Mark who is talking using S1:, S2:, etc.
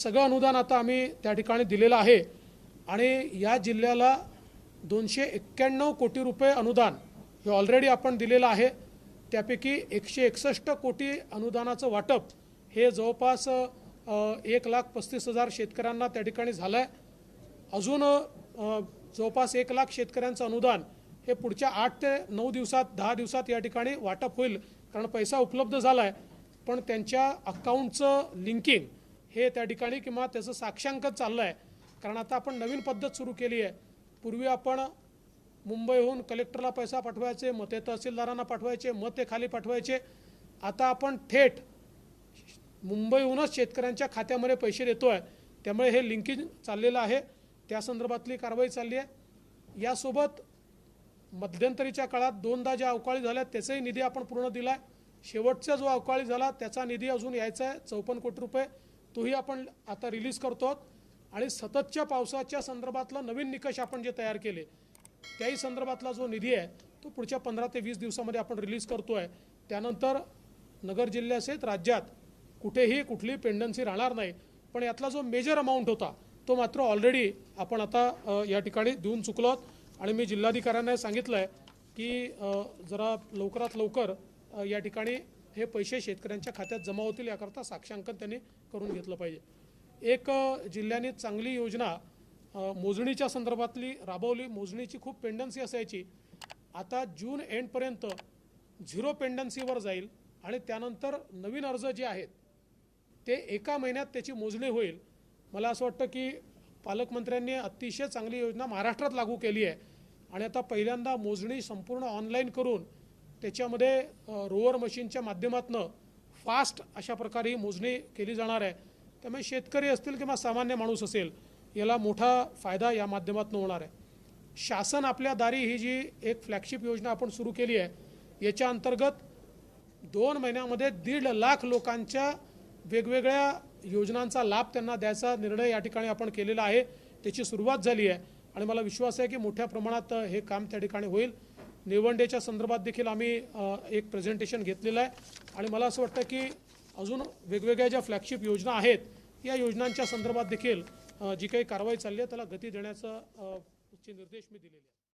S1: सगळं अनुदान आता आम्ही त्या ठिकाणी दिलेलं आहे आणि या जिल्ह्याला 291 कोटी रुपये अनुदान हे ऑलरेडी आपण दिलेलं आहे। त्यापैकी 161 कोटी अनुदानाचं वाटप हे जवळपास 1,35,000 शेतकऱ्यांना त्या ठिकाणी झालं आहे। अजून जवळपास 1 लाख शेतकऱ्यांचं अनुदान हे पुढच्या 8 ते 9 दिवसात 10 दिवसात या ठिकाणी वाटप होईल, कारण पैसा उपलब्ध झाला आहे, पण त्यांच्या अकाउंटचं लिंकिंग हे त्या ठिकाणी किंवा त्याचं साक्षांकन चाललं आहे। कारण आता आपण नवीन पद्धत सुरू केली आहे। पूर्वी आपण मुंबईहून कलेक्टरला पैसा पाठवायचे, मग ते तहसीलदारांना पाठवायचे, मग ते खाली पाठवायचे। आता आपण थेट मुंबईहूनच शेतकऱ्यांच्या खात्यामध्ये पैसे देतोय, त्यामुळे हे लिंकिंग चाललेलं आहे, त्या संदर्भातली कारवाई चालली आहे। यासोबत मध्यंतरीच्या काळात 2दा ज्या अवकाळी झाल्या त्याचाही निधी आपण पूर्ण दिला आहे। शेवटचा जो अवकाळी झाला त्याचा निधी अजून यायचा आहे 54 कोटी रुपये, तोही आपण आता रिलीज करतो। आणि सततच्या पावसाच्या संदर्भातला नवीन निकष आपण जे तयार केले त्याही संदर्भातला जो निधी आहे तो पुढच्या 15 ते 20 दिवसामध्ये आपण रिलीज करतोय। त्यानंतर नगर जिल्ह्यासहित राज्यात कुठेही कुठली पेंडन्सी राहणार नाही, पण यातला जो मेजर अमाउंट होता तो मात्र ऑलरेडी आपण आता या ठिकाणी देऊन चुकलो आहोत। आणि मी जिल्हाधिकाऱ्यांना सांगितलं आहे की जरा लवकरात लवकर या ठिकाणी हे पैसे शेतकऱ्यांच्या खात्यात जमा होतील, याकरता साक्षांकन त्यांनी करून घेतलं पाहिजे। एक जिल्ह्याने चांगली योजना मोजणीच्या संदर्भातली राबवली। मोजणीची खूप पेंडन्सी असायची, आता जून एंडपर्यंत 0 पेंडन्सीवर जाईल आणि त्यानंतर नवीन अर्ज जे आहेत ते 1 महिन्यात त्याची मोजणी होईल। मला असं वाटतं की पालकमंत्र्यांनी अतिशय चांगली योजना महाराष्ट्रात लागू केली आहे आणि आता पहिल्यांदा मोजणी संपूर्ण ऑनलाईन करून त्याच्यामध्ये रोवर मशीनच्या माध्यमातून फास्ट अशा प्रकारे ही मोजणी केली जाणार आहे। त्यामुळे शेतकरी असतील किंवा सामान्य माणूस असेल याला मोठा फायदा या माध्यमातून होणार आहे। शासन आपल्या दारी ही जी एक फ्लॅगशिप योजना आपण सुरू केली आहे याच्या अंतर्गत 2 महिन्यामध्ये 1.5 लाख लोकांच्या वेगवेगळ्या योजनांचा लाभ त्यांना द्यायचा निर्णय या ठिकाणी आपण केलेला आहे। त्याची सुरुवात झाली आहे आणि मला विश्वास आहे की मोठ्या प्रमाणात हे काम त्या ठिकाणी होईल। निवडणुकीच्या संदर्भात देखील आम्ही एक प्रेझेंटेशन घेतलेलं आहे आणि मला असं वाटतं की अजून वेगवेगळ्या ज्या फ्लॅगशिप योजना आहेत या योजनांच्या संदर्भात देखील जी काही कारवाई चालली आहे त्याला गती देण्याचा निर्देश मी दिलेले आहेत।